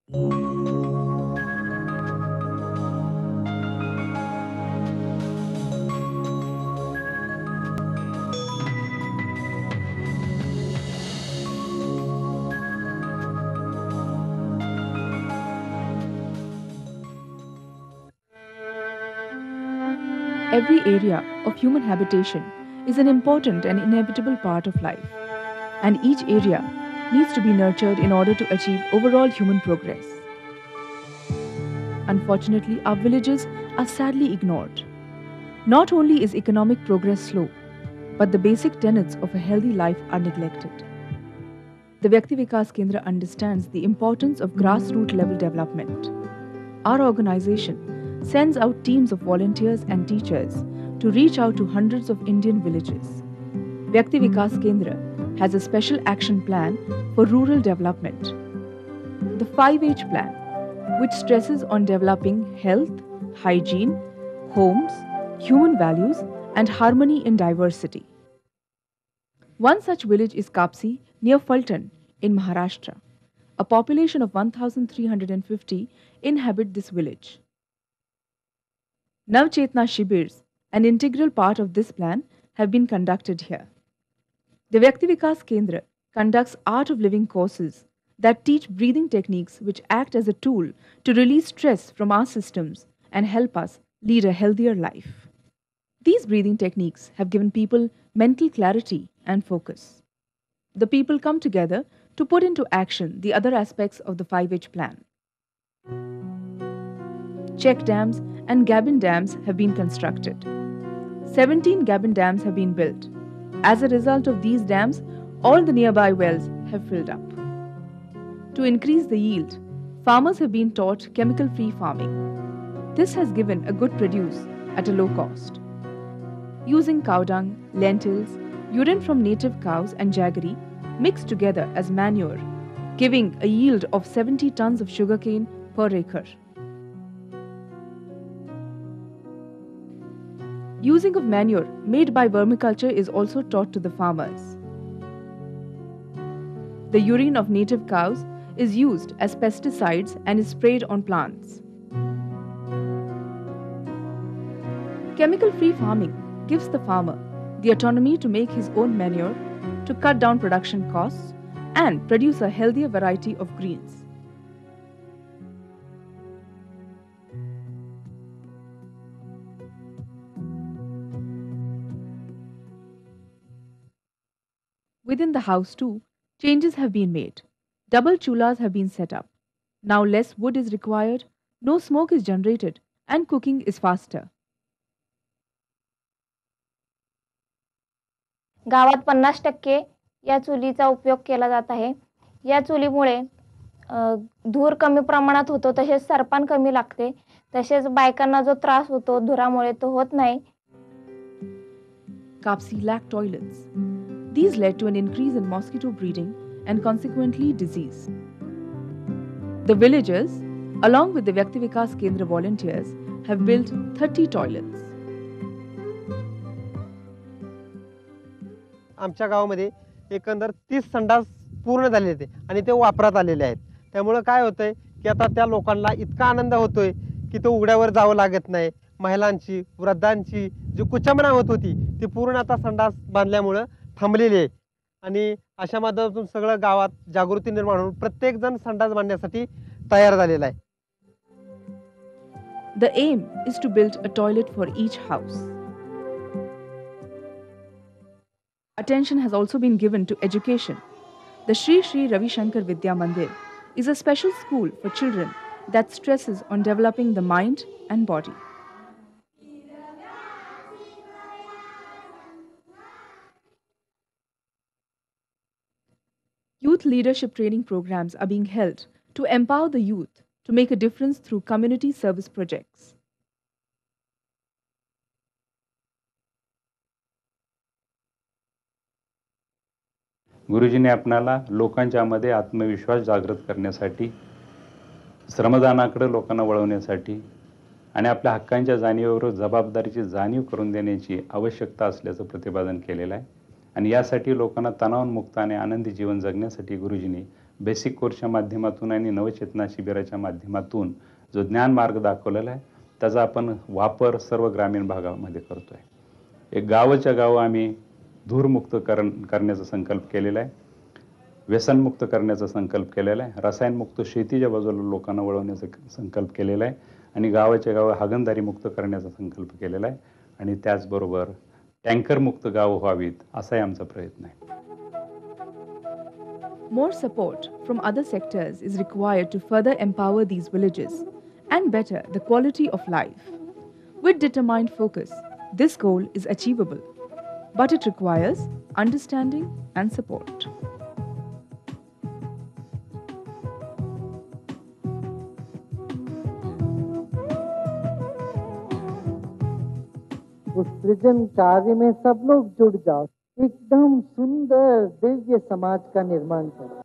Every area of human habitation is an important and inevitable part of life, and each area needs to be nurtured in order to achieve overall human progress. Unfortunately, our villages are sadly ignored. Not only is economic progress slow, but the basic tenets of a healthy life are neglected. The Vyakti Vikas Kendra understands the importance of grassroots level development. Our organization sends out teams of volunteers and teachers to reach out to hundreds of Indian villages. Vyakti Vikas Kendra has a special action plan for rural development. The 5H plan, which stresses on developing health, hygiene, homes, human values, and harmony in diversity. One such village is Kapsi near Fulton in Maharashtra. A population of 1,350 inhabit this village. Navchetna Shibers, an integral part of this plan, have been conducted here. The Vyakti Vikas Kendra conducts art of living courses that teach breathing techniques which act as a tool to release stress from our systems and help us lead a healthier life. These breathing techniques have given people mental clarity and focus. The people come together to put into action the other aspects of the 5H plan. Check dams and Gabin dams have been constructed. 17 Gabin dams have been built. As a result of these dams, all the nearby wells have filled up. To increase the yield, farmers have been taught chemical-free farming. This has given a good produce at a low cost. Using cow dung, lentils, urine from native cows and jaggery mixed together as manure, giving a yield of 70 tons of sugarcane per acre. Using of manure made by vermiculture is also taught to the farmers. The urine of native cows is used as pesticides and is sprayed on plants. Chemical-free farming gives the farmer the autonomy to make his own manure, to cut down production costs, and produce a healthier variety of greens. Within the house too, changes have been made. Double chulas have been set up. Now less wood is required, no smoke is generated, and cooking is faster. गावात 50% या चुलीचा उपयोग केला जात आहे. या चुलीमुळे धूर कमी प्रमाणात होतो, तसेच सरपण कमी लागते, तसेच बायकांना जो त्रास होतो धुरामुळे तो होत नाही. Kapsi lacked toilets. These led to an increase in mosquito breeding and consequently disease. The villagers, along with the Vyakti Vikas Kendra volunteers, have built 30 toilets. आमच्या गावामध्ये एकंदर 30 संडास पूर्ण झाले होते आणि ते वापरात आलेले आहेत. त्यामुळे काय होतंय की आता त्या लोकांना इतका आनंद होतोय की तो उघड्यावर जावं लागत नाही. महिलांची, वृद्धांची जी कुचंबना होत होती ती पूर्ण आता संडास बांधल्यामुळे थांबलेली आहे. आणि अशा माध्यमातून सगळं गावात जागृती निर्माण होऊन प्रत्येक जण संडास बांधण्यासाठी तयार झालेला आहे. The aim is to build a toilet for each house. Attention has also been given to education. The Sri Sri Ravi Shankar Vidya Mandir is a special school for children that stresses on developing the mind and body. Youth leadership training programs are being held to empower the youth to make a difference through community service projects. गुरुजींनी आपणाला लोकांच्यामध्ये आत्मविश्वास जागृत करण्यासाठी, श्रमदानाकडे लोकांना वळवण्यासाठी आणि आपल्या हक्कांच्या जाणीवेवर जबाबदारीची जाणीव करून देण्याची आवश्यकता असल्याचं प्रतिपादन केलेलं आहे. आणि यासाठी लोकांना तणावमुक्त आणि आनंदी जीवन जगण्यासाठी गुरुजींनी बेसिक कोर्सच्या माध्यमातून आणि नवचेतना शिबिराच्या माध्यमातून जो ज्ञान मार्ग दाखवलेला आहे त्याचा आपण वापर सर्व ग्रामीण भागामध्ये करतो आहे. एक गावाच्या गाव आम्ही धूरमुक्त करण्याचा संकल्प केलेला आहे, व्यसनमुक्त करण्याचा संकल्प केलेला आहे, रसायनमुक्त शेतीच्या बाजूला लोकांना वळवण्याचा संकल्प केलेला आहे आणि गावाच्या गाव हागणदारी मुक्त करण्याचा संकल्प केलेला आहे आणि त्याचबरोबर टँकरमुक्त गाव व्हावीत असाही आमचा प्रयत्न आहे. More support from other sectors is required to further empower these villages and better the quality of life. With determined focus, this goal is achievable, but it requires understanding and support. उस सृजन कार्य में सब लोग जुड़ जाओ, एकदम सुंदर दिव्य समाज का निर्माण करो.